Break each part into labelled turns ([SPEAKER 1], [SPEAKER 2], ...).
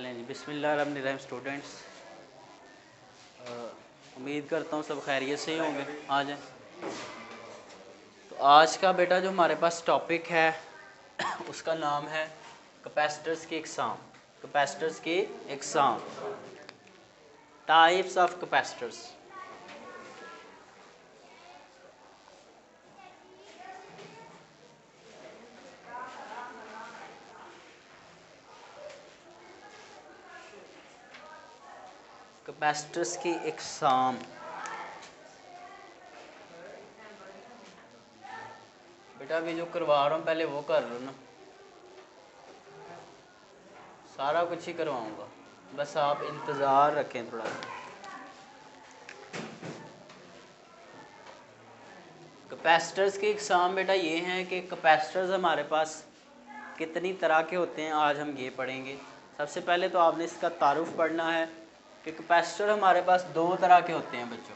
[SPEAKER 1] चलें जी, बिस्मिल्लाहिर्रहमानिर्रहीम स्टूडेंट्स। उम्मीद करता हूँ सब खैरियत से ही होंगे। आ जाएं। तो आज का बेटा जो हमारे पास टॉपिक है उसका नाम है कैपेसिटर्स की इकसाम। कैपेसिटर्स की इकसाम, टाइप्स ऑफ कैपेसिटर्स। कैपेसिटर्स की इकसाम। बेटा अभी जो करवा रहा हूँ पहले वो कर लो ना, सारा कुछ ही करवाऊँगा, बस आप इंतज़ार रखें थोड़ा सा। कैपेसिटर्स की इकसाम बेटा ये हैं कि कैपेसिटर्स हमारे पास कितनी तरह के होते हैं, आज हम ये पढ़ेंगे। सबसे पहले तो आपने इसका तारुफ पढ़ना है कि कैपेसिटर हमारे पास दो तरह के होते हैं बच्चों।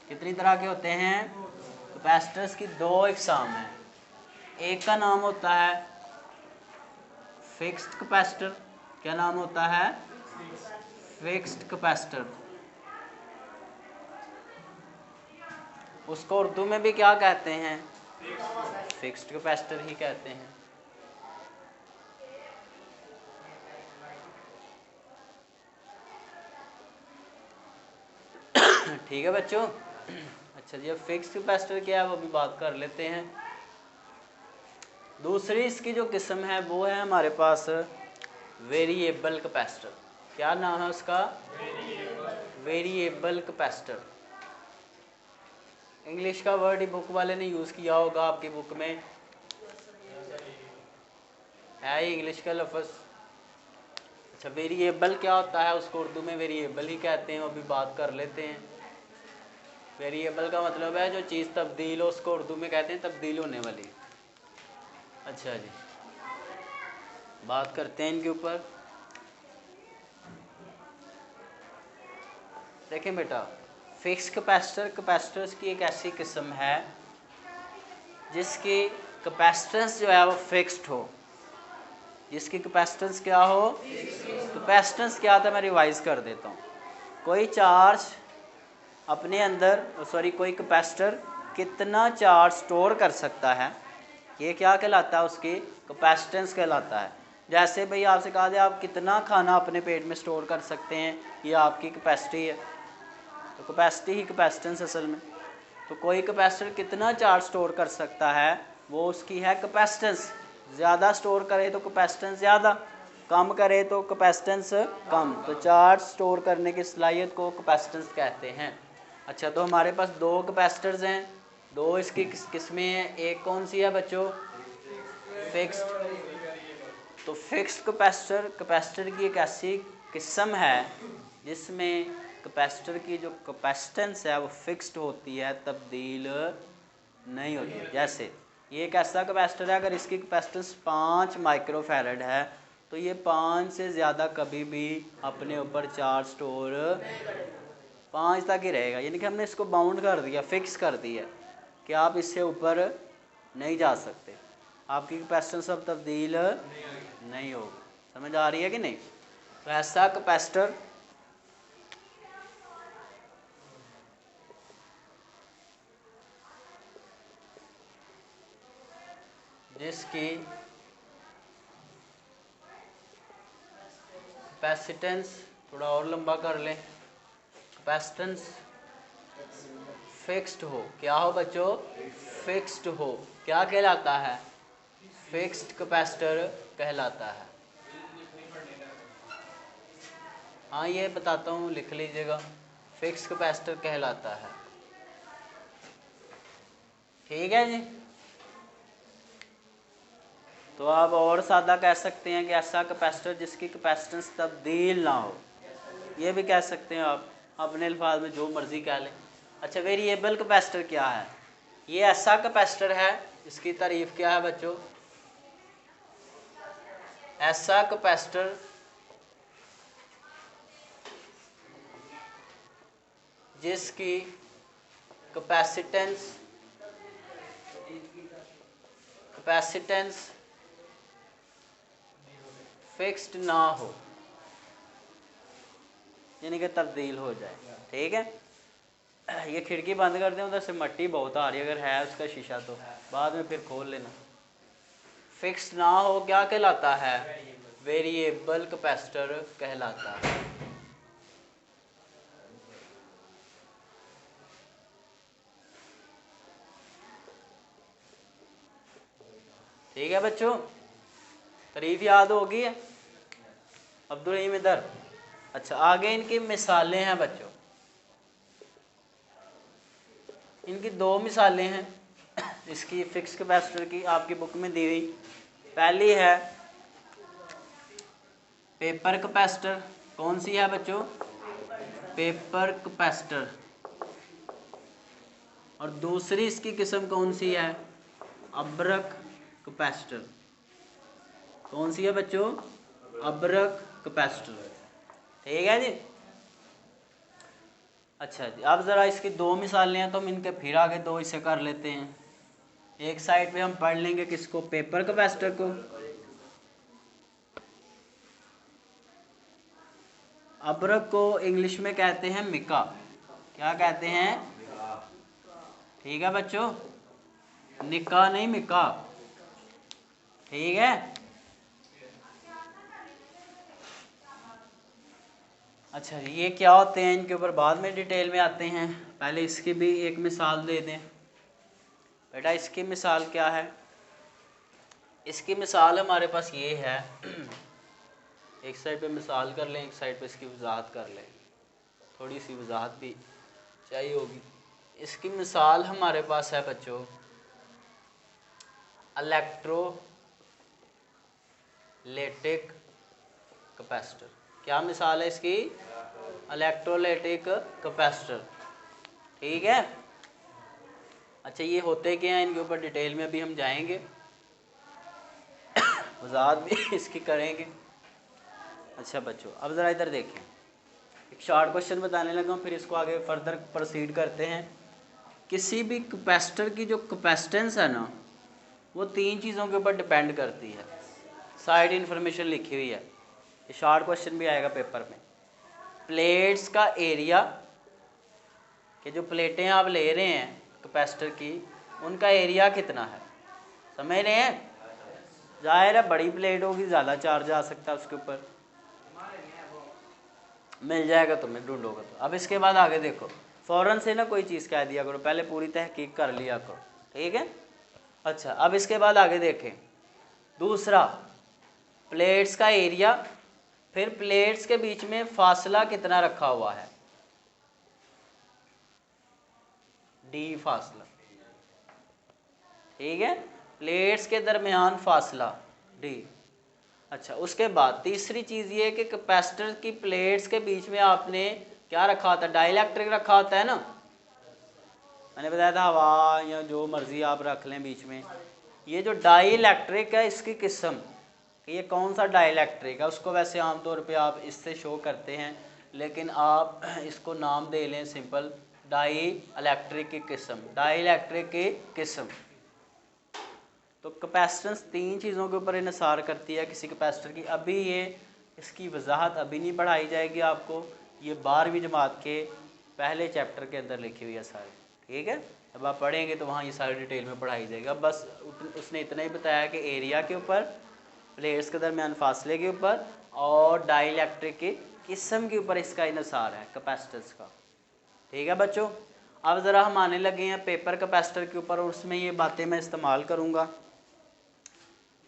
[SPEAKER 1] कितनी तरह के होते हैं? कैपेसिटर्स की दो इकसाम हैं। एक का नाम होता है फिक्स्ड कैपेसिटर। क्या नाम होता है? Fixed capacitor. उसको उर्दू में भी क्या कहते हैं? फिक्स्ड कैपेसिटर ही कहते हैं। ठीक है बच्चों। अच्छा जी, अब फिक्स्ड कैपेसिटर क्या है वो भी बात कर लेते हैं। दूसरी इसकी जो किस्म है वो है हमारे पास वेरिएबल कैपेसिटर। क्या नाम है उसका? Variable capacitor. इंग्लिश का वर्ड ही बुक वाले ने यूज़ किया होगा, आपकी बुक में है ही इंग्लिश का लफ्ज़। अच्छा, वेरिएबल क्या होता है? उसको उर्दू में वेरिएबल ही कहते हैं, वो भी बात कर लेते हैं। वेरिएबल का मतलब है जो चीज़ तब्दील हो, उसको उर्दू में कहते हैं तब्दील होने वाली। अच्छा जी, बात करते हैं इनके ऊपर। देखें बेटा, फिक्स कैपेसिटर कैपेसिटर्स की एक ऐसी किस्म है जिसकी कैपेसिटेंस जो है वो फिक्स्ड हो। जिसकी कैपेसिटेंस क्या हो? कैपेसिटेंस क्या था मैं रिवाइज कर देता हूँ। कोई चार्ज अपने अंदर कोई कैपेसिटर कितना चार्ज स्टोर कर सकता है, ये क्या कहलाता है? उसकी कैपेसिटेंस कहलाता है। जैसे भाई आपसे कहा जाए आप कितना खाना अपने पेट में स्टोर कर सकते हैं, ये आपकी कैपेसिटी है। तो कैपेसिटी ही कैपेसिटेंस असल में। तो कोई कैपेसिटर कितना चार्ज स्टोर कर सकता है वो उसकी है कैपेसिटेंस। ज़्यादा स्टोर करे तो कैपेसिटेंस ज़्यादा, कम करे तो कैपेसिटेंस कम। तो चार्ज स्टोर करने की सलाहियत को कैपेसिटेंस कहते हैं। अच्छा, तो हमारे पास दो कैपेसिटर्स हैं, दो इसकी किस्में हैं। एक कौन सी है बच्चों? फिक्स्ड। तो फिक्स्ड कैपेसिटर की एक ऐसी किस्म है जिसमें कैपेसिटर की जो कैपेसिटेंस है वो फिक्स्ड होती है, तब्दील नहीं होती। जैसे ये एक ऐसा कैपेसिटर है, अगर इसकी कैपेसिटेंस 5 माइक्रोफैरड है तो ये 5 से ज़्यादा कभी भी अपने ऊपर चार्ज स्टोर 5 तक ही रहेगा। यानी कि हमने इसको बाउंड कर दिया, फिक्स कर दिया कि आप इससे ऊपर नहीं जा सकते, आपकी कैपेसिटेंस अब तब्दील नहीं होगी। समझ आ रही है कि नहीं? तो ऐसा कैपेसिटर जिसकी कैपेसिटेंस, थोड़ा और लंबा कर लें, कैपेसिटेंस फिक्स्ड हो। क्या हो बच्चों? फिक्स्ड हो। क्या कहलाता है? फिक्स्ड कैपेसिटर कहलाता है। हाँ, ये बताता हूँ, लिख लीजिएगा। फिक्स्ड कैपेसिटर कहलाता है। ठीक है जी। तो आप और सादा कह सकते हैं कि ऐसा कैपेसिटर जिसकी कैपेसिटेंस तब्दील ना हो, ये भी कह सकते हैं आप, अपने अल्फाज में जो मर्ज़ी कह लें। अच्छा, वेरिएबल कैपेसिटर क्या है? ये ऐसा कैपेसिटर है, इसकी तारीफ क्या है बच्चों? ऐसा कैपेसिटर जिसकी कैपेसिटेंस फिक्स्ड ना हो। यानी कि तब्दील हो जाए। ठीक है, ये खिड़की बंद कर दें, उधर से मिट्टी बहुत आ रही है, अगर है उसका शीशा तो बाद में फिर खोल लेना। फिक्स ना हो क्या कहलाता है? वेरिएबल कैपेसिटर कहलाता है। ठीक है बच्चों, तारीफ याद होगी है? अब्दुल रहीम इधर। अच्छा, आगे इनकी मिसालें हैं बच्चों। इनकी दो मिसालें हैं इसकी फिक्स कैपेसिटर की, आपकी बुक में दी हुई। पहली है पेपर कैपेसिटर। कौन सी है बच्चों? Paper capacitor. और दूसरी इसकी किस्म कौन सी है? अब्रक कैपेसिटर। कौन सी है बच्चों? अब्रक कैपेसिटर। ठीक है जी। अच्छा जी, अब ज़रा इसकी दो मिसालें हैं तो हम इनके फिर आगे दो इसे कर लेते हैं। एक साइड पे हम पढ़ लेंगे किसको? पेपर कैपेसिटर को। अब्रक को इंग्लिश में कहते हैं मिका। क्या कहते हैं? ठीक है बच्चों, निका नहीं मिका। ठीक है। अच्छा, ये क्या होते हैं इनके ऊपर बाद में डिटेल में आते हैं, पहले इसकी भी एक मिसाल दे दें। बेटा इसकी मिसाल क्या है? इसकी मिसाल हमारे पास ये है, एक साइड पे मिसाल कर लें, एक साइड पे इसकी वजाहत कर लें, थोड़ी सी वजाहत भी चाहिए होगी। इसकी मिसाल हमारे पास है बच्चों इलेक्ट्रोलाइटिक कैपेसिटर। क्या मिसाल है इसकी? Electrolytic capacitor. ठीक है। अच्छा, ये होते क्या हैं इनके ऊपर डिटेल में अभी हम जाएंगे, वजाहत भी इसकी करेंगे। अच्छा बच्चों, अब ज़रा इधर देखें, एक शॉर्ट क्वेश्चन बताने लगा हूँ, फिर इसको आगे फर्दर प्रोसीड करते हैं। किसी भी कैपेसिटर की जो कैपेसिटेंस है ना, वो तीन चीज़ों के ऊपर डिपेंड करती है। साइड इन्फॉर्मेशन लिखी हुई है, ये शॉर्ट क्वेश्चन भी आएगा पेपर में। प्लेट्स का एरिया, कि जो प्लेटें आप ले रहे हैं कैपेसिटर की, उनका एरिया कितना है, समझ रहे हैं? जाहिर है बड़ी प्लेट होगी, ज़्यादा चार्ज आ सकता है उसके ऊपर, मिल जाएगा तुम्हें, ढूंढोगे तो। अब इसके बाद आगे देखो, फ़ौरन से ना कोई चीज़ कह दिया करो, पहले पूरी तहकीक कर लिया करो। ठीक है। अच्छा, अब इसके बाद आगे देखें, दूसरा प्लेट्स का एरिया, फिर प्लेट्स के बीच में फासला कितना रखा हुआ है, डी फासला। ठीक है, प्लेट्स के दरमियान फासला डी। अच्छा, उसके बाद तीसरी चीज़ ये कि कैपेसिटर की प्लेट्स के बीच में आपने क्या रखा होता है? डाइलेक्ट्रिक रखा होता है ना, मैंने बताया था, हवा या जो मर्ज़ी आप रख लें बीच में। ये जो डाइलेक्ट्रिक है इसकी किस्म, कि ये कौन सा डाइलेक्ट्रिक है, उसको वैसे आमतौर पे आप इससे शो करते हैं, लेकिन आप इसको नाम दे लें सिंपल, डाई इलेक्ट्रिक की किस्म, डाइलेक्ट्रिक की किस्म। तो कैपेसिटेंस तीन चीज़ों के ऊपर इन्हिसार करती है किसी कैपेसिटर की। अभी ये इसकी वजाहत अभी नहीं पढ़ाई जाएगी आपको, ये 12वीं जमात के पहले चैप्टर के अंदर लिखी हुई है सारी। ठीक है, अब आप पढ़ेंगे तो वहाँ ये सारी डिटेल में पढ़ाई जाएगी। अब बस उसने इतना ही बताया कि एरिया के ऊपर, प्लेट्स के दरमियान फासले के ऊपर, और डाइलेक्ट्रिक की किस्म के ऊपर इसका इन्हिसार है कैपेसिटेंस का। ठीक है बच्चों, अब ज़रा हम आने लगे हैं पेपर कैपेसिटर के ऊपर, और उसमें ये बातें मैं इस्तेमाल करूँगा।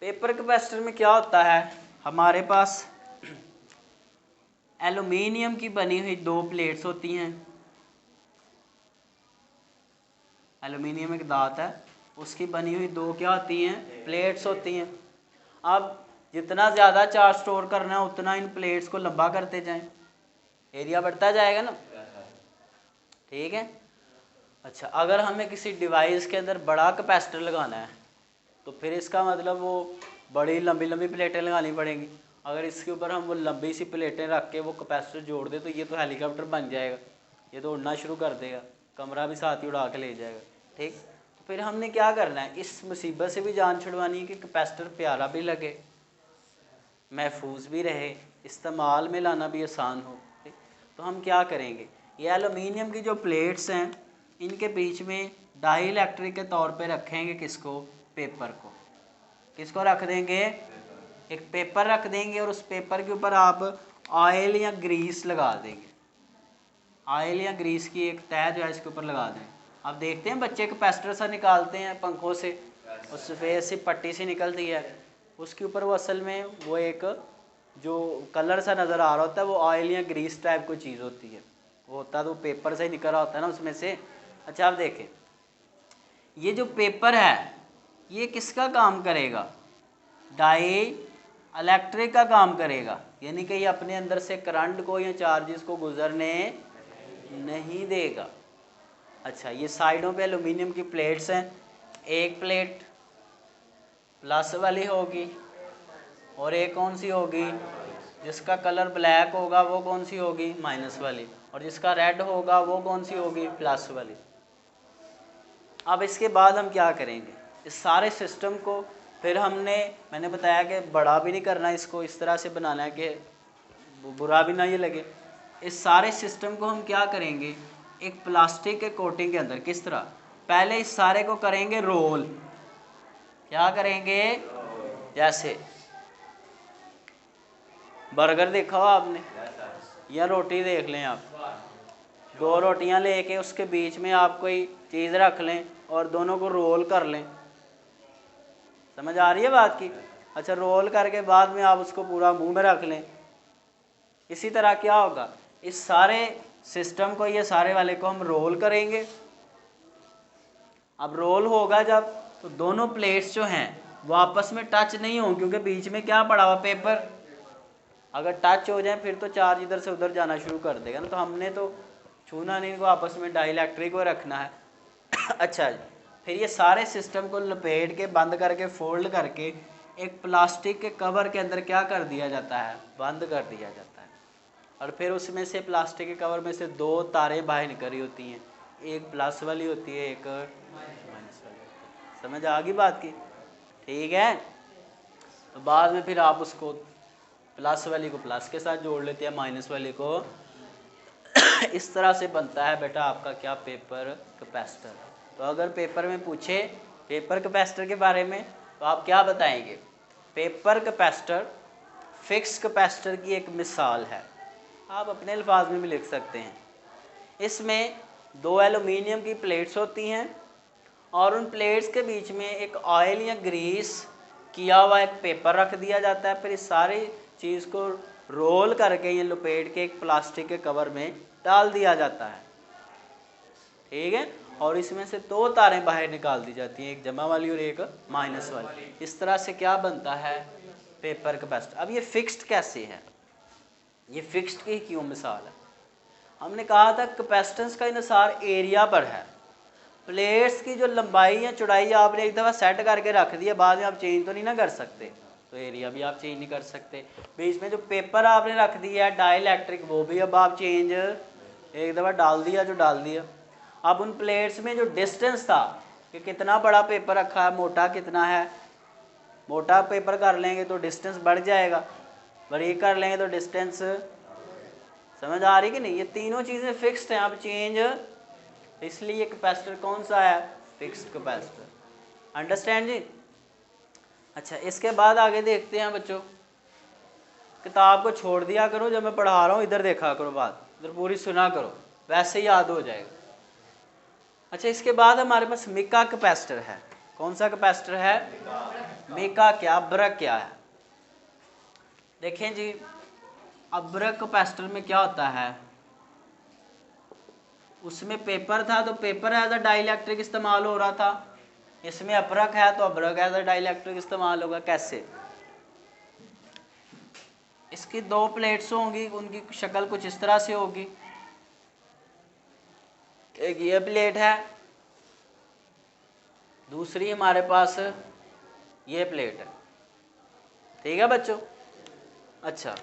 [SPEAKER 1] पेपर कैपेसिटर में क्या होता है, हमारे पास एलुमिनियम की बनी हुई दो प्लेट्स होती हैं, एलुमिनियम एक धात है, उसकी बनी हुई दो क्या होती हैं? प्लेट्स होती हैं। अब जितना ज़्यादा चार्ज स्टोर करना है उतना इन प्लेट्स को लंबा करते जाएं, एरिया बढ़ता जाएगा ना। ठीक है। अच्छा, अगर हमें किसी डिवाइस के अंदर बड़ा कैपेसिटर लगाना है तो फिर इसका मतलब वो बड़ी लंबी लंबी प्लेटें लगानी पड़ेंगी। अगर इसके ऊपर हम वो लंबी सी प्लेटें रख के वो कैपेसिटर जोड़ दें तो ये तो हेलीकॉप्टर बन जाएगा, ये तो उड़ना शुरू कर देगा, कमरा भी साथ ही उड़ा के ले जाएगा। ठीक, तो फिर हमने क्या करना है, इस मुसीबत से भी जान छुड़वानी है कि कैपेसिटर प्यारा भी लगे, महफूज भी रहे, इस्तेमाल में लाना भी आसान हो। ठीक, तो हम क्या करेंगे, ये एल्युमिनियम की जो प्लेट्स हैं इनके बीच में डाई इलेक्ट्रिक के तौर पे रखेंगे किसको, पेपर को। किसको रख देंगे, एक पेपर रख देंगे और उस पेपर के ऊपर आप ऑयल या ग्रीस लगा देंगे। ऑयल या ग्रीस की एक तह जो है इसके ऊपर लगा दें। अब देखते हैं बच्चे कैपेसिटर सा निकालते हैं पंखों से, उस सफ़ेद सी पट्टी सी निकलती है, उसके ऊपर वो असल में वो एक जो कलर सा नज़र आ रहा होता है वो ऑयल या ग्रीस टाइप कोई चीज़ होती है, वो होता है तो पेपर से ही निकल रहा होता है ना उसमें से। अच्छा आप देखें, ये जो पेपर है ये किसका काम करेगा, डाई इलेक्ट्रिक का काम करेगा, यानी कि ये अपने अंदर से करंट को या चार्जेस को गुजरने नहीं देगा। अच्छा, ये साइडों पे एल्युमिनियम की प्लेट्स हैं, एक प्लेट प्लस वाली होगी और एक कौन सी होगी, जिसका कलर ब्लैक होगा वो कौन सी होगी, माइनस वाली, और जिसका रेड होगा वो कौन सी होगी, प्लस वाली। अब इसके बाद हम क्या करेंगे, इस सारे सिस्टम को फिर मैंने बताया कि बड़ा भी नहीं करना, इसको इस तरह से बनाना है कि बुरा भी ना ये लगे। इस सारे सिस्टम को हम क्या करेंगे, एक प्लास्टिक के कोटिंग के अंदर, किस तरह, पहले इस सारे को करेंगे रोल। क्या करेंगे, जैसे बर्गर देखा हो आपने या रोटी देख लें आप, दो रोटियां लेके उसके बीच में आप कोई चीज़ रख लें और दोनों को रोल कर लें। समझ आ रही है बात की। अच्छा, रोल करके बाद में आप उसको पूरा मुंह में रख लें। इसी तरह क्या होगा, इस सारे सिस्टम को, ये सारे वाले को हम रोल करेंगे। अब रोल होगा जब, तो दोनों प्लेट्स जो हैं वो आपस में टच नहीं होंगे, क्योंकि बीच में क्या पड़ा हुआ, पेपर। अगर टच हो जाए फिर तो चार्ज इधर से उधर जाना शुरू कर देगा ना, तो हमने तो छूना नहीं, इनको आपस में डाइलेक्ट्रिक को रखना है। अच्छा जी, फिर ये सारे सिस्टम को लपेट के बंद करके फोल्ड करके एक प्लास्टिक के कवर के अंदर क्या कर दिया जाता है, बंद कर दिया जाता है। और फिर उसमें से प्लास्टिक के कवर में से दो तारें बाहर निकल रही होती हैं, एक प्लस वाली होती है, एक माइनस वाली होती है। समझ आ गई बात की, ठीक है। तो बाद में फिर आप उसको प्लस वाली को प्लस के साथ जोड़ लेते हैं, माइनस वाली को इस तरह से बनता है बेटा आपका क्या, पेपर कैपेसिटर। तो अगर पेपर में पूछे पेपर कैपेसिटर के बारे में तो आप क्या बताएंगे, पेपर कैपेसिटर फिक्स कैपेसिटर की एक मिसाल है। आप अपने अल्फाज में भी लिख सकते हैं। इसमें दो एल्युमिनियम की प्लेट्स होती हैं और उन प्लेट्स के बीच में एक ऑयल या ग्रीस किया हुआ एक पेपर रख दिया जाता है। फिर इस सारी चीज़ को रोल करके ये लपेट के एक प्लास्टिक के कवर में डाल दिया जाता है, ठीक है। और इसमें से दो तारें बाहर निकाल दी जाती हैं, एक जमा वाली और एक माइनस वाली। इस तरह से क्या बनता है, पेपर कैपेसिटर। अब ये फिक्स्ड कैसे है, ये फिक्स्ड की क्यों मिसाल है। हमने कहा था कैपेसिटेंस का इन्हिसार एरिया पर है। प्लेट्स की जो लंबाई या चौड़ाई आपने एक दफ़ा सेट करके रख दी है, बाद में आप चेंज तो नहीं ना कर सकते, तो एरिया भी आप चेंज नहीं कर सकते। बीच में जो पेपर आपने रख दिया है डाइलेक्ट्रिक, वो भी अब आप चेंज एक दफ़ा डाल दिया जो डाल दिया। अब उन प्लेट्स में जो डिस्टेंस था कि कितना बड़ा पेपर रखा है, मोटा कितना है, मोटा पेपर कर लेंगे तो डिस्टेंस बढ़ जाएगा, बारीक कर लेंगे तो डिस्टेंस, समझ आ रही कि नहीं। ये तीनों चीज़ें फिक्स्ड हैं, अब चेंज, इसलिए कैपेसिटर कौन सा है, फिक्स्ड कैपेसिटर। अंडरस्टैंड जी। अच्छा, इसके बाद आगे देखते हैं बच्चों, किताब को छोड़ दिया करो, जब मैं पढ़ा रहा हूँ इधर देखा करो, बात इधर पूरी सुना करो, वैसे ही याद हो जाएगा। अच्छा, इसके बाद हमारे पास मिका कैपेसिटर है। कौन सा कैपेसिटर है, मिका। क्या, अब्रक क्या है, देखें जी। अब्रक कैपेसिटर में क्या होता है, उसमें पेपर था तो पेपर एज अ डाइलेक्ट्रिक इस्तेमाल हो रहा था, इसमें अब्रक है तो अब्रक एज अ डाइलेक्ट्रिक इस्तेमाल होगा। कैसे, इसकी दो प्लेट्स होंगी, उनकी शक्ल कुछ इस तरह से होगी। एक ये प्लेट है, दूसरी हमारे पास ये प्लेट है, ठीक है बच्चों। अच्छा,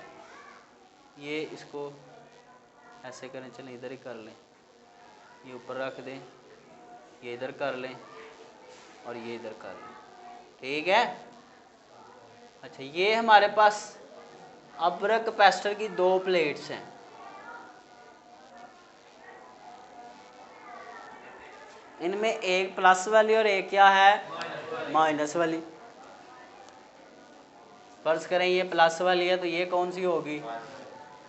[SPEAKER 1] ये इसको ऐसे करें, चलें इधर ही कर लें, ये ऊपर रख दें, ये इधर कर लें और ये इधर कर लें, ठीक है। अच्छा, ये हमारे पास अब्रक कैपेसिटर की दो प्लेट्स हैं, इनमें एक प्लस वाली और एक क्या है, माइनस वाली। फर्ज करें ये प्लस वाली है तो ये कौन सी होगी।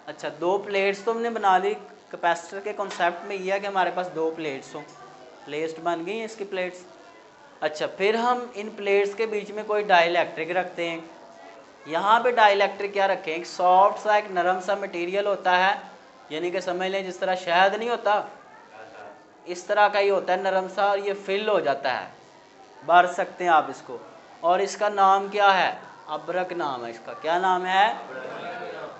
[SPEAKER 1] अच्छा, दो प्लेट्स तो हमने बना ली। कैपेसिटर के कॉन्सेप्ट में ये है कि हमारे पास दो प्लेट्स हों, प्लेट्स बन गई हैं इसकी प्लेट्स। अच्छा, फिर हम इन प्लेट्स के बीच में कोई डाइलेक्ट्रिक रखते हैं। यहाँ पे डाइलेक्ट्रिक क्या रखें, एक सॉफ्ट सा एक नरम सा मटेरियल होता है, यानी कि समझ लें जिस तरह शहद नहीं होता, इस तरह का ही होता है नरम सा, और ये फिल हो जाता है, भर सकते हैं आप इसको। और इसका नाम क्या है, अब्रक नाम है इसका। क्या नाम है।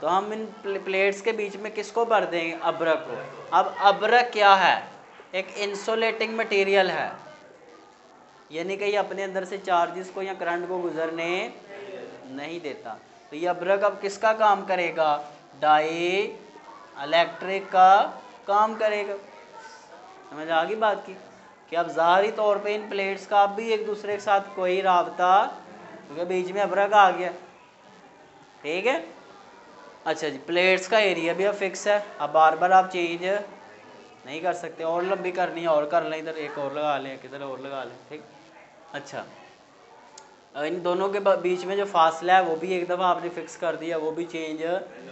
[SPEAKER 1] तो हम इन प्लेट्स के बीच में किसको भर देंगे, अब्रक को। अब अब्रक क्या है, एक इंसुलेटिंग मटेरियल है, यानी कि ये अपने अंदर से चार्जेस को या करंट को गुजरने नहीं देता। तो ये अब्रक अब किसका काम करेगा, डाई इलेक्ट्रिक का काम करेगा। समझ आ गई बात की, कि अब ज़ाहरी तौर पे इन प्लेट्स का अब भी एक दूसरे के साथ कोई राबता, क्योंकि बीच में अब्रक आ गया। ठीक है। अच्छा जी, प्लेट्स का एरिया भी अब फिक्स है, अब बार बार आप चेंज नहीं कर सकते। और लंबी करनी है और कर लें, इधर एक और लगा लें, किधर और लगा लें। ठीक। अच्छा, इन दोनों के बीच में जो फासला है वो भी एक दफ़ा आपने फिक्स कर दिया, वो भी चेंज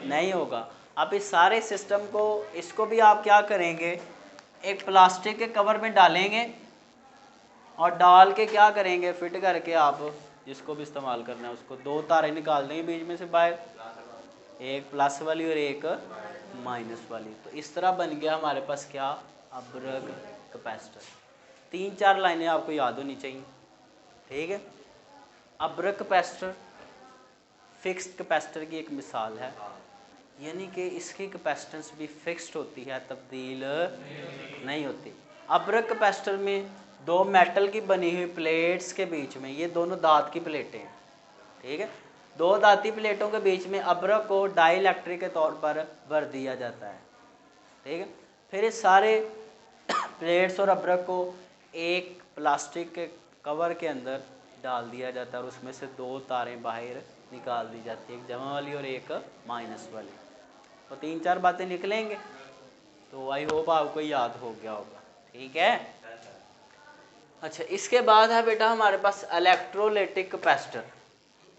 [SPEAKER 1] नहीं होगा। अब इस सारे सिस्टम को, इसको भी आप क्या करेंगे, एक प्लास्टिक के कवर में डालेंगे और डाल के क्या करेंगे, फिट करके आप जिसको भी इस्तेमाल करना है उसको, दो तारें निकाल देंगे बीच में से बाहर, एक प्लस वाली और एक माइनस वाली। तो इस तरह बन गया हमारे पास क्या, अब्रक कैपेसिटर। 3-4 लाइनें आपको याद होनी चाहिए। ठीक है। अब्रक कैपेसिटर फिक्स्ड कैपेसिटर की एक मिसाल है, यानी कि इसकी कैपेसिटेंस भी फिक्स्ड होती है, तब्दील नहीं होती। अब्रक कैपेसिटर में दो मेटल की बनी हुई प्लेट्स के बीच में, ये दोनों दांत की प्लेटें हैं। ठीक है। दो दांती प्लेटों के बीच में अब्रक को डाइलेक्ट्रिक के तौर पर भर दिया जाता है। ठीक है। फिर इस सारे प्लेट्स और अब्रक को एक प्लास्टिक के कवर के अंदर डाल दिया जाता है और उसमें से दो तारें बाहर निकाल दी जाती है, एक जमा वाली और एक माइनस वाली। तो 3-4 बातें निकलेंगे, तो आई होप आपको याद हो गया होगा। ठीक है। अच्छा, इसके बाद है बेटा हमारे पास इलेक्ट्रोलाइटिक कैपेसिटर।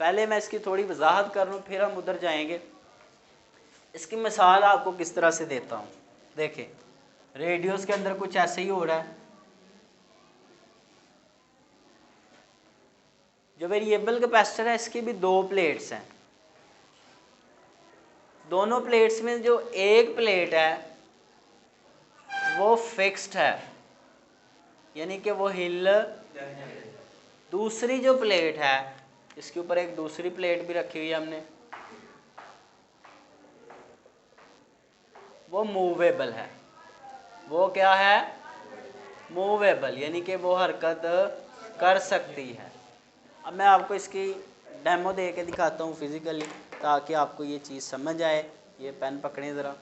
[SPEAKER 1] पहले मैं इसकी थोड़ी वजाहत कर लूँ, फिर हम उधर जाएंगे। इसकी मिसाल आपको किस तरह से देता हूँ। देखें, रेडियोस के अंदर कुछ ऐसे ही हो रहा है। जो वेरिएबल कैपेसिटर है इसकी भी दो प्लेट्स हैं, दोनों प्लेट्स में जो एक प्लेट है वो फिक्स्ड है, यानी कि वो हिल। दूसरी जो प्लेट है, इसके ऊपर एक दूसरी प्लेट भी रखी हुई है हमने, वो मूवेबल है। वो क्या है, मूवेबल, यानी कि वो हरकत कर सकती है। अब मैं आपको इसकी डेमो दे के दिखाता हूँ फिज़िकली, ताकि आपको ये चीज़ समझ आए। ये पेन पकड़ें ज़रा।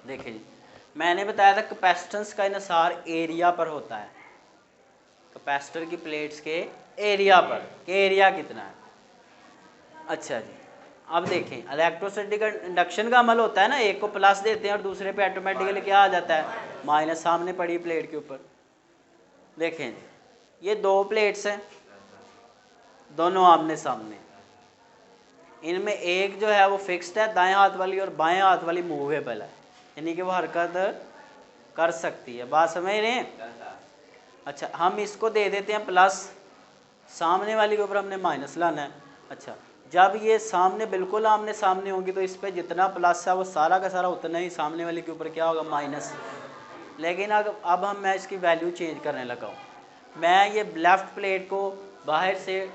[SPEAKER 1] देखिए जी, मैंने बताया था कैपेसिटेंस का इन्हिसार एरिया पर होता है, कैपेसिटर की प्लेट्स के एरिया पर, कि एरिया कितना है। अच्छा जी, अब देखें, इलेक्ट्रोस्टैटिक इंडक्शन का अमल होता है ना, एक को प्लस देते हैं और दूसरे पे ऑटोमेटिकली क्या आ जाता है, माइनस सामने पड़ी प्लेट के ऊपर। देखें जी, ये दो प्लेट्स हैं, दोनों आमने सामने। इनमें एक जो है वो फिक्स्ड है, दाएं हाथ वाली, और बाएं हाथ वाली मूवेबल है, यानी कि वो हरकत कर सकती है। बात समझ रहे हैं। अच्छा, हम इसको दे देते हैं प्लस, सामने वाली के ऊपर हमने माइनस लाना है। अच्छा, जब ये सामने बिल्कुल आमने सामने होंगी तो इस पर जितना प्लस है वो सारा का सारा उतना ही सामने वाले के ऊपर क्या होगा, माइनस। लेकिन अब मैं इसकी वैल्यू चेंज करने लगा हूँ। मैं ये लेफ़्ट प्लेट को बाहर से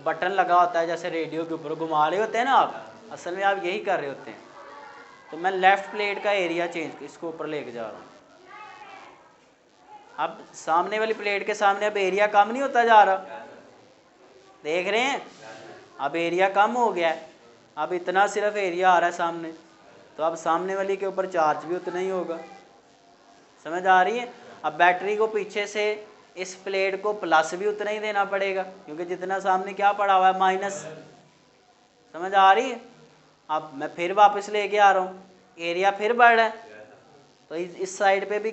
[SPEAKER 1] बटन लगा होता है, जैसे रेडियो के ऊपर घुमा रहे होते हैं ना आप, असल में आप यही कर रहे होते हैं। तो मैं लेफ़्ट प्लेट का एरिया चेंज इसको ऊपर लेके जा रहा हूँ। अब सामने वाली प्लेट के सामने अब एरिया कम नहीं होता जा रहा, देख रहे हैं। अब एरिया कम हो गया है, अब इतना सिर्फ एरिया आ रहा है सामने, तो अब सामने वाली के ऊपर चार्ज भी उतना ही होगा। समझ आ रही है। अब बैटरी को पीछे से इस प्लेट को प्लस भी उतना ही देना पड़ेगा, क्योंकि जितना सामने क्या पड़ा हुआ है, माइनस। समझ आ रही है। अब मैं फिर वापस लेके आ रहा हूँ, एरिया फिर बढ़ रहा है, तो इस साइड पे भी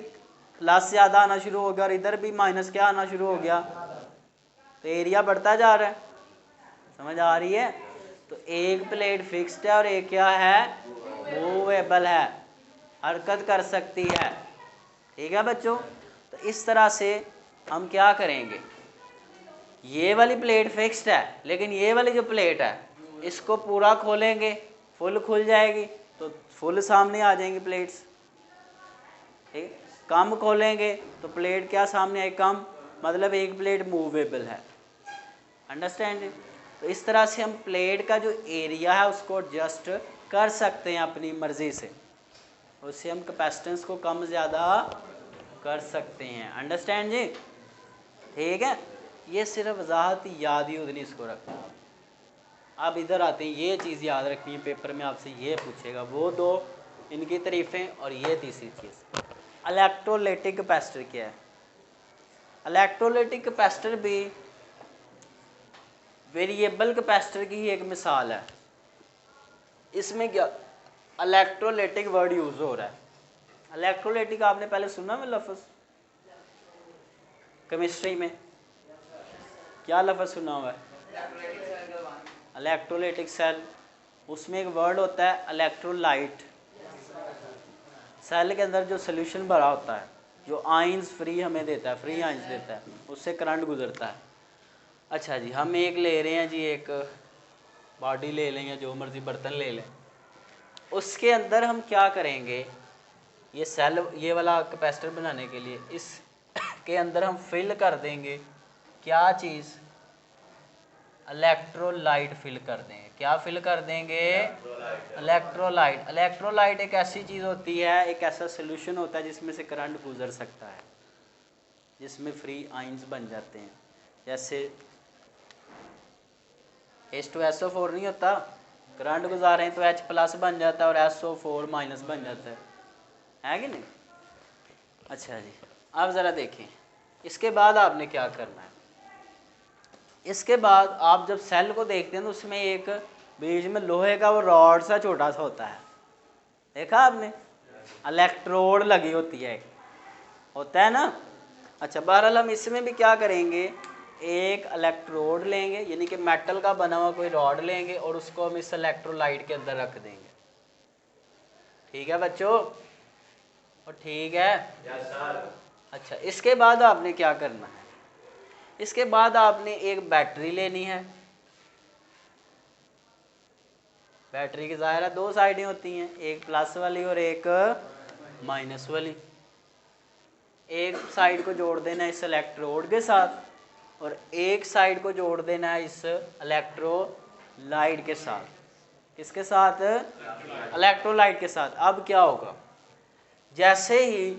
[SPEAKER 1] प्लस ज़्यादा आना शुरू हो गया और इधर भी माइनस क्या आना शुरू हो गया, तो एरिया बढ़ता जा रहा है। समझ आ रही है? तो एक प्लेट फिक्स्ड है और एक क्या है, मूवेबल है, हरकत कर सकती है। ठीक है बच्चों? तो इस तरह से हम क्या करेंगे, ये वाली प्लेट फिक्स्ड है लेकिन ये वाली जो प्लेट है इसको पूरा खोलेंगे, फुल खुल जाएगी तो फुल सामने आ जाएंगी प्लेट्स। ठीक, कम खोलेंगे तो प्लेट क्या सामने आए, कम, मतलब एक प्लेट मूवेबल है। अंडरस्टैंड? तो इस तरह से हम प्लेट का जो एरिया है उसको एडजस्ट कर सकते हैं अपनी मर्ज़ी से, उससे हम कैपेसिटेंस को कम ज़्यादा कर सकते हैं। अंडरस्टैंड जी? ठीक है, ये सिर्फ वजाहत याद ही उतनी इसको रखना। अब इधर आते हैं, ये चीज़ याद रखनी है, पेपर में आपसे ये पूछेगा, वो दो इनकी तारीफ़ें और ये तीसरी चीज़। इलेक्ट्रोलाइटिक कैपेसिटर क्या है? इलेक्ट्रोलाइटिक कैपेसिटर भी वेरिएबल कैपेसिटर की ही एक मिसाल है। इसमें क्या इलेक्ट्रोलाइटिक वर्ड यूज़ हो रहा है। इलेक्ट्रोलाइटिक आपने पहले सुना है लफ्ज़ केमिस्ट्री में, क्या लफ्ज़ सुना हुआ है? Electrolytic cell. उसमें एक वर्ड होता है इलेक्ट्रोलाइट। सेल के अंदर जो सोल्यूशन भरा होता है, जो आइंस फ्री हमें देता है, फ्री आइंस देता है, उससे करंट गुजरता है। अच्छा जी, हम एक ले रहे हैं जी, एक बॉडी ले लें या जो मर्ज़ी बर्तन ले लें, उसके अंदर हम क्या करेंगे, ये सेल, ये वाला कैपेसिटर बनाने के लिए इसके अंदर हम फिल कर देंगे क्या चीज़, इलेक्ट्रोलाइट फिल कर देंगे। क्या फिल कर देंगे? इलेक्ट्रोलाइट। इलेक्ट्रोलाइट एक ऐसी चीज़ होती है, एक ऐसा सोल्यूशन होता है जिसमें से करंट गुजर सकता है, जिसमें फ्री आइंस बन जाते हैं। जैसे H2SO4 नहीं होता, करंट गुजारें हैं तो H प्लस बन जाता है और SO4 माइनस बन जाता है कि नहीं? अच्छा जी, अब ज़रा देखें, इसके बाद आपने क्या करना है। इसके बाद आप जब सेल को देखते हैं तो उसमें एक बीच में लोहे का वो रॉड सा छोटा सा होता है, देखा आपने? इलेक्ट्रोड लगी होती है, होता है ना? अच्छा, बहरहाल हम इसमें भी क्या करेंगे, एक इलेक्ट्रोड लेंगे, यानी कि मेटल का बना हुआ कोई रॉड लेंगे और उसको हम इस इलेक्ट्रोलाइट के अंदर रख देंगे। ठीक है बच्चों? और ठीक है? अच्छा, इसके बाद आपने क्या करना है, इसके बाद आपने एक बैटरी लेनी है। बैटरी की ज़ाहिर है दो साइडें होती हैं, एक प्लस वाली और एक माइनस वाली। एक साइड को जोड़ देना है इस इलेक्ट्रोड के साथ और एक साइड को जोड़ देना है इस इलेक्ट्रोलाइट के साथ। किसके साथ? इलेक्ट्रोलाइट के साथ। अब क्या होगा, जैसे ही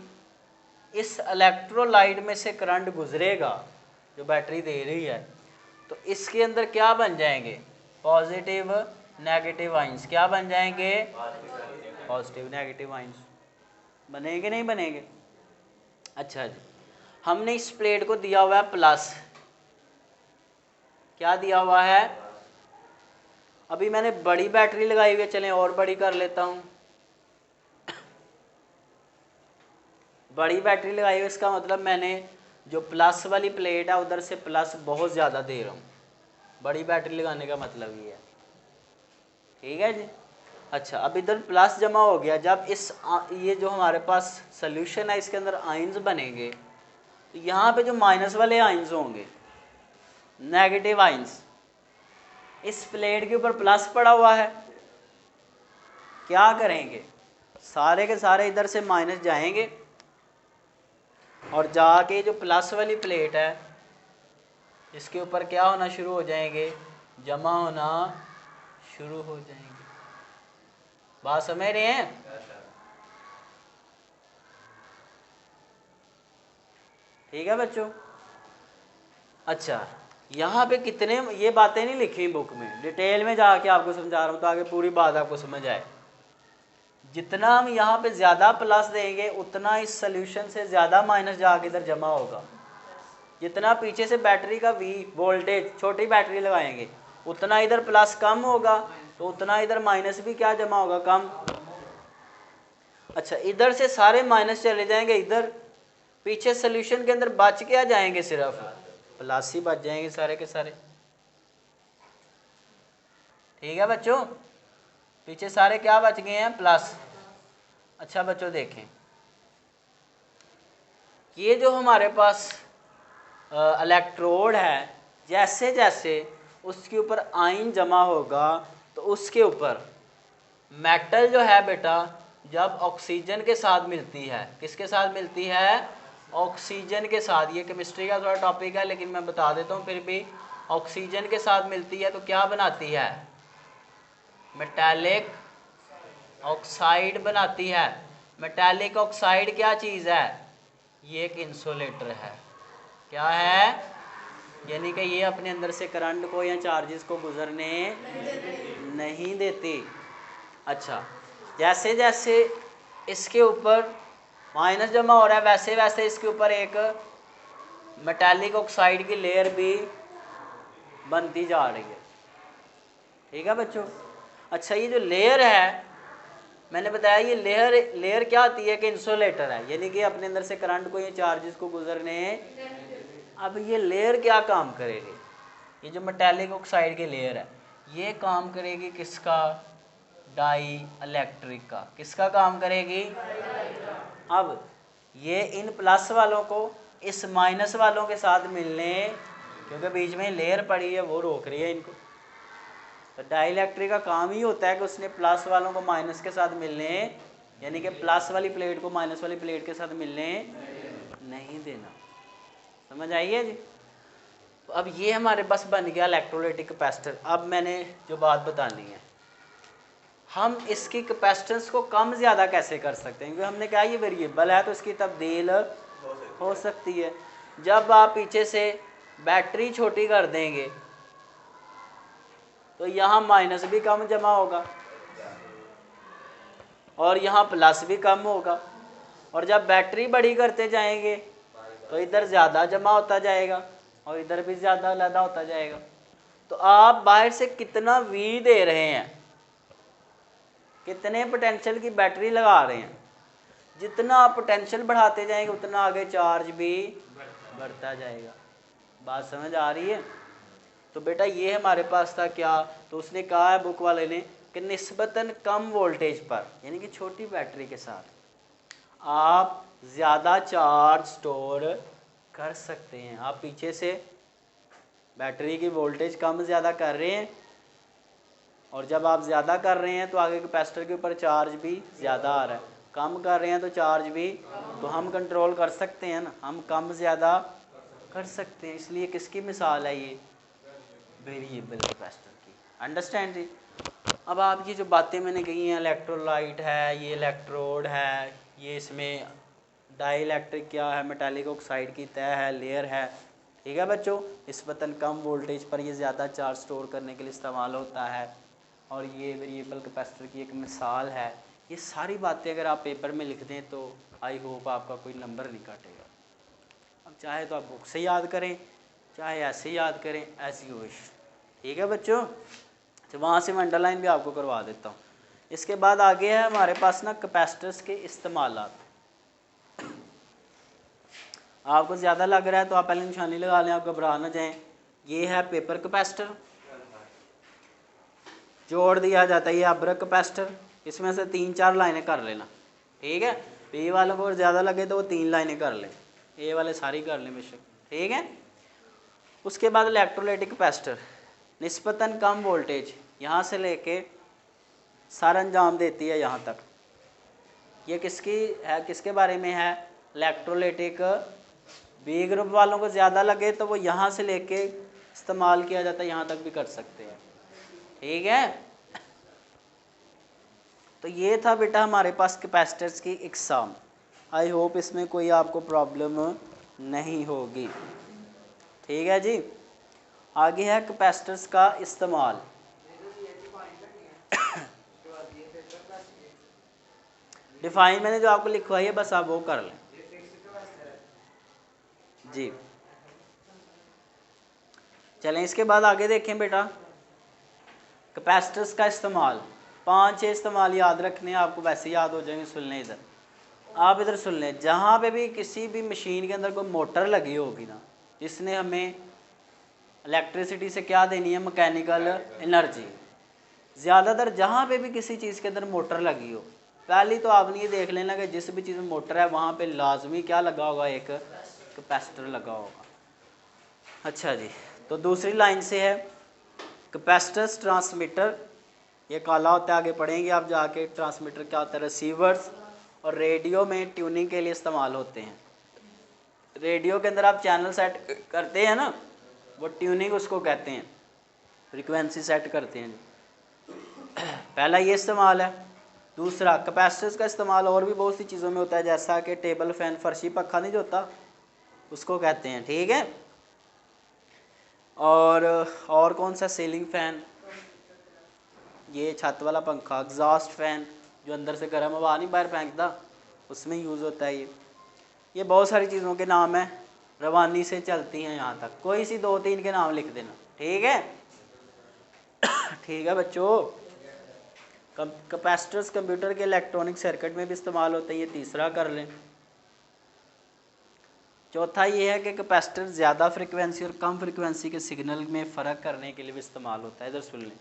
[SPEAKER 1] इस इलेक्ट्रोलाइट में से करंट गुजरेगा जो बैटरी दे रही है, तो इसके अंदर क्या बन जाएंगे, पॉजिटिव नेगेटिव आइंस। क्या बन जाएंगे? पॉजिटिव नेगेटिव आइंस बनेंगे, नहीं बनेंगे? अच्छा जी, हमने इस प्लेट को दिया हुआ है प्लस, क्या दिया हुआ है? अभी मैंने बड़ी बैटरी लगाई हुई है, चलें और बड़ी कर लेता हूँ। बड़ी बैटरी लगाई हुई, इसका मतलब मैंने जो प्लस वाली प्लेट है उधर से प्लस बहुत ज़्यादा दे रहा हूँ। बड़ी बैटरी लगाने का मतलब ये है। ठीक है जी? अच्छा, अब इधर प्लस जमा हो गया, जब इस ये जो हमारे पास सोल्यूशन है इसके अंदर आइंस बनेंगे, तो यहाँ पे जो माइनस वाले आइंस होंगे, नेगेटिव आइंस, इस प्लेट के ऊपर प्लस पड़ा हुआ है, क्या करेंगे, सारे के सारे इधर से माइनस जाएंगे और जाके जो प्लस वाली प्लेट है इसके ऊपर क्या होना शुरू हो जाएंगे, जमा होना शुरू हो जाएंगे। बात समझ रहे हैं? ठीक है बच्चों? अच्छा, यहाँ पे कितने, ये बातें नहीं लिखी बुक में, डिटेल में जाके आपको समझा रहा हूँ ताकि पूरी बात आपको समझ आए। जितना हम यहाँ पे ज़्यादा प्लस देंगे उतना इस सोल्यूशन से ज़्यादा माइनस जाके इधर जमा होगा। जितना पीछे से बैटरी का वी वोल्टेज, छोटी बैटरी लगाएंगे, उतना इधर प्लस कम होगा तो उतना इधर माइनस भी क्या जमा होगा, कम। अच्छा, इधर से सारे माइनस चले जाएंगे इधर, पीछे सोल्यूशन के अंदर बच क्या जाएंगे, सिर्फ प्लस ही बच जाएंगे सारे के सारे। ठीक है बच्चों, पीछे सारे क्या बच गए हैं, प्लस। अच्छा बच्चों देखें, ये जो हमारे पास इलेक्ट्रोड है, जैसे जैसे उसके ऊपर आयन जमा होगा तो उसके ऊपर मेटल जो है बेटा, जब ऑक्सीजन के साथ मिलती है, किसके साथ मिलती है, ऑक्सीजन के साथ। ये केमिस्ट्री का थोड़ा टॉपिक है लेकिन मैं बता देता हूँ फिर भी। ऑक्सीजन के साथ मिलती है तो क्या बनाती है, मेटालिक ऑक्साइड बनाती है। मेटालिक ऑक्साइड क्या चीज़ है, ये एक इंसुलेटर है। क्या है, यानी कि ये अपने अंदर से करंट को या चार्जेस को गुजरने नहीं देती। अच्छा, जैसे जैसे इसके ऊपर माइनस जमा हो रहा है वैसे वैसे इसके ऊपर एक मेटालिक ऑक्साइड की लेयर भी बनती जा रही है। ठीक है बच्चों। अच्छा, ये जो लेयर है मैंने बताया, ये लेयर क्या आती है कि इंसुलेटर है, यानी कि अपने अंदर से करंट को या चार्जेस को गुजरने। अब ये लेयर क्या काम करेगी, ये जो मेटालिक ऑक्साइड की लेयर है ये काम करेगी किसका, डाई इलेक्ट्रिक का। किसका काम करेगी। अब ये इन प्लस वालों को इस माइनस वालों के साथ मिलने, क्योंकि बीच में लेयर पड़ी है वो रोक रही है इनको, तो डाई इलेक्ट्रिक का काम ही होता है कि उसने प्लस वालों को माइनस के साथ मिलने, यानी कि प्लस वाली प्लेट को माइनस वाली प्लेट के साथ मिलने नहीं देना। समझ आई है जी। तो अब ये हमारे पास बन गया इलेक्ट्रोलाइटिक कैपेसिटर। अब मैंने जो बात बतानी है, हम इसकी कैपेसिटेंस को कम ज़्यादा कैसे कर सकते हैं, क्योंकि हमने कहा ये वेरिएबल है तो इसकी तब्दील हो सकती है। जब आप पीछे से बैटरी छोटी कर देंगे तो यहाँ माइनस भी कम जमा होगा और यहाँ प्लस भी कम होगा, और जब बैटरी बड़ी करते जाएंगे तो इधर ज़्यादा जमा होता जाएगा और इधर भी ज़्यादा अलहदा होता जाएगा। तो आप बाहर से कितना वी दे रहे हैं, कितने पोटेंशियल की बैटरी लगा रहे हैं, जितना आप पोटेंशियल बढ़ाते जाएंगे उतना आगे चार्ज भी बढ़ता जाएगा। बात समझ आ रही है। तो बेटा ये हमारे पास था क्या, तो उसने कहा है बुक वाले ने कि निस्बतन कम वोल्टेज पर, यानी कि छोटी बैटरी के साथ आप ज़्यादा चार्ज स्टोर कर सकते हैं। आप पीछे से बैटरी की वोल्टेज कम ज़्यादा कर रहे हैं और जब आप ज़्यादा कर रहे हैं तो आगे कैपेसिटर के ऊपर चार्ज भी ज़्यादा आ रहा है, कम कर रहे हैं तो चार्ज भी, तो हम कंट्रोल कर सकते हैं ना, हम कम ज़्यादा कर सकते हैं। इसलिए किसकी मिसाल है ये, वेरिएबल कैपेसिटर की। अंडरस्टैंड जी। अब आप ये जो बातें मैंने कही हैं, इलेक्ट्रोलाइट है, ये इलेक्ट्रोड है, ये इसमें डाई इलेक्ट्रिक क्या है, मेटालिक ऑक्साइड की तय है, लेयर है। ठीक है बच्चों, निस्बतन कम वोल्टेज पर ये ज़्यादा चार्ज स्टोर करने के लिए इस्तेमाल होता है और ये वेरिएबल कैपेसिटर की एक मिसाल है। ये सारी बातें अगर आप पेपर में लिख दें तो आई होप आपका कोई नंबर नहीं काटेगा। अब चाहे तो आप बुक से याद करें, चाहे ऐसे याद करें, ऐसी विश। ठीक है बच्चों, तो वहाँ से मैं अंडरलाइन भी आपको करवा देता हूँ। इसके बाद आगे है हमारे पास ना कैपेसिटर्स के इस्तेमालात। आपको ज़्यादा लग रहा है तो आप पहले निशानी लगा लें, आप घबरा ना जाएं। ये है पेपर कैपेसिटर, जोड़ दिया जाता है ये अब्रक कैपेसिटर। इसमें से 3-4 लाइनें कर लेना। ठीक है, बी वालों को ज़्यादा लगे तो वो 3 लाइनें कर लें, ए वाले सारी कर लें बेशक। ठीक है, उसके बाद इलेक्ट्रोलाइटिक कैपेसिटर, निस्बतन कम वोल्टेज यहाँ से लेके सर अंजाम देती है यहाँ तक। ये किसकी है, किसके बारे में है, इलेक्ट्रोलाइटिक। बी ग्रुप वालों को ज़्यादा लगे तो वो यहाँ से लेके इस्तेमाल किया जाता है, यहाँ तक भी कर सकते हैं। ठीक है, तो ये था बेटा हमारे पास कैपेसिटर्स की इकसाम। आई होप इसमें कोई आपको प्रॉब्लम नहीं होगी। ठीक है जी। आगे है कैपेसिटर्स का इस्तेमाल। डिफाइन मैंने जो आपको लिखवाई है बस आप वो कर लें जी। चलें इसके बाद आगे देखें बेटा, कैपेसिटर्स का इस्तेमाल। 5-6 इस्तेमाल याद रखने हैं आपको, वैसे याद हो जाएंगे, सुन लें इधर। आप इधर सुन लें, जहाँ पे भी किसी भी मशीन के अंदर कोई मोटर लगी होगी ना, जिसने हमें इलेक्ट्रिसिटी से क्या देनी है, मैकेनिकल एनर्जी, ज़्यादातर जहाँ पे भी किसी चीज़ के अंदर मोटर लगी हो, पहले तो आपने ये देख लेना कि जिस भी चीज़ में मोटर है वहाँ पे लाजमी क्या लगा होगा, एक कैपेसिटर लगा होगा। अच्छा जी, तो दूसरी लाइन से है कैपेसिटर्स ट्रांसमीटर, ये काला होता है, आगे पढ़ेंगे आप जाके। ट्रांसमीटर क्या होता है, रिसीवर्स और रेडियो में ट्यूनिंग के लिए इस्तेमाल होते हैं। रेडियो के अंदर आप चैनल सेट करते हैं ना, वो ट्यूनिंग उसको कहते हैं, फ्रीक्वेंसी सेट करते हैं। पहला ये इस्तेमाल है। दूसरा, कैपेसिटर्स का इस्तेमाल और भी बहुत सी चीज़ों में होता है, जैसा कि टेबल फैन, फर्शी पंखा नहीं जो होता, उसको कहते हैं, ठीक है। और कौन सा, सीलिंग फैन, ये छत वाला पंखा, एग्जॉस्ट फैन जो अंदर से गर्म हवा नहीं बाहर फेंकता, उसमें यूज़ होता है ये बहुत सारी चीज़ों के नाम हैं, रवानी से चलती हैं यहाँ तक, कोई सी 2-3 के नाम लिख देना, ठीक है। ठीक है बच्चों। कैपेसिटर्स कंप्यूटर के इलेक्ट्रॉनिक सर्किट में भी इस्तेमाल होते हैं, ये तीसरा कर लें। चौथा ये है कि कैपेसिटर ज़्यादा फ्रिक्वेंसी और कम फ्रिक्वेंसी के सिग्नल में फ़र्क करने के लिए भी इस्तेमाल होता है। इधर सुन लें,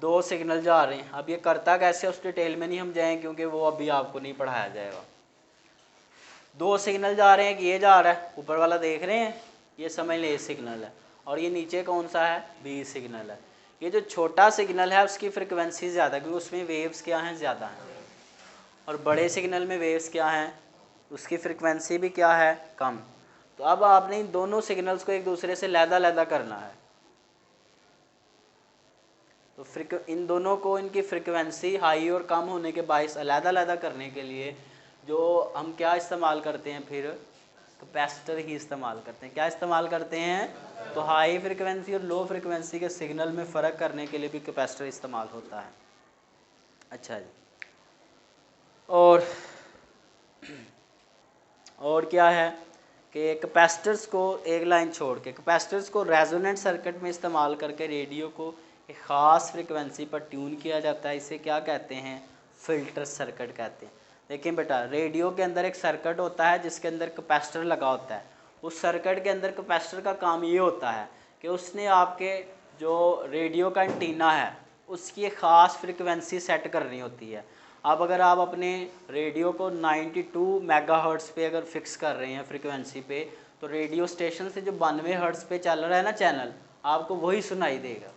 [SPEAKER 1] 2 सिग्नल जा रहे हैं, अब ये करता कैसे उस डिटेल में नहीं हम जाएँ, क्योंकि वो अभी आपको नहीं पढ़ाया जाएगा। 2 सिग्नल जा रहे हैं, कि ये जा रहा है, ऊपर वाला देख रहे हैं, ये समझ लें ए सिग्नल है, और ये नीचे कौन सा है, बी सिग्नल है। ये जो छोटा सिग्नल है उसकी फ्रिक्वेंसी ज़्यादा, क्योंकि उसमें वेव्स क्या हैं, ज़्यादा हैं, और बड़े सिग्नल में वेव्स क्या हैं, उसकी फ्रिक्वेंसी भी क्या है, कम। तो अब आपने इन दोनों सिग्नल्स को एक दूसरे से लहदा करना है, तो इन दोनों को, इनकी फ्रिक्वेंसी हाई और कम होने के बायस अलग करने के लिए जो हम क्या इस्तेमाल करते हैं, फिर कैपेसिटर ही इस्तेमाल करते हैं। क्या इस्तेमाल करते हैं, तो हाई फ्रिक्वेंसी और लो फ्रिक्वेंसी के सिग्नल में फ़र्क करने के लिए भी कैपेसिटर इस्तेमाल होता है। अच्छा जी, और क्या है कि कैपेसिटर्स को, एक लाइन छोड़ के, कैपेसिटर्स को रेजोनेंट सर्किट में इस्तेमाल करके रेडियो को एक ख़ास फ्रिक्वेंसी पर ट्यून किया जाता है। इसे क्या कहते हैं, फ़िल्टर सर्किट कहते हैं। देखिए बेटा, रेडियो के अंदर एक सर्किट होता है जिसके अंदर कैपेसिटर लगा होता है। उस सर्किट के अंदर कैपेसिटर का काम ये होता है कि उसने आपके जो रेडियो का एंटीना है उसकी एक ख़ास फ्रिक्वेंसी सेट करनी होती है। अब अगर आप अपने रेडियो को 92 मेगाहर्ट्ज़ पे अगर फिक्स कर रहे हैं फ्रिक्वेंसी पे, तो रेडियो स्टेशन से जो 92 हर्ट्ज़ पे चल रहा है ना चैनल, आपको वही सुनाई देगा।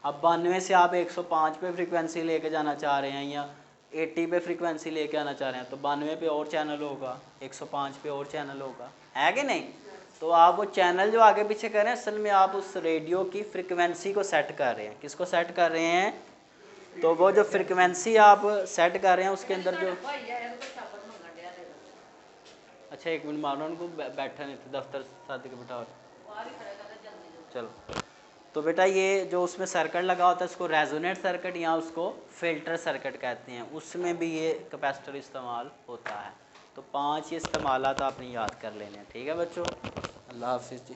[SPEAKER 1] अब 92 से आप 105 पे फ्रिक्वेंसी लेके जाना चाह रहे हैं या 80 पे फ्रिक्वेंसी लेके आना चाह रहे हैं, तो 92 पे और चैनल होगा, 105 पे और चैनल होगा, है कि नहीं। तो आप वो चैनल जो आगे पीछे कर रहे हैं, असल में आप उस रेडियो की फ्रिक्वेंसी को सेट कर रहे हैं। किसको सेट कर रहे हैं, तो वो जो फ्रिक्वेंसी आप सेट कर रहे हैं उसके अंदर जो, अच्छा 1 मिनट मारो, उनको बैठा नहीं थे दफ्तर शादी के बिठा, चलो। तो बेटा ये जो उसमें सर्किट लगा होता है उसको रेजोनेट सर्किट या उसको फिल्टर सर्किट कहते हैं, उसमें भी ये कैपेसिटर इस्तेमाल होता है। तो 5 ये इस्तेमालात आपने याद कर लेने हैं, ठीक है बच्चों। अल्लाह हाफिज़ जी।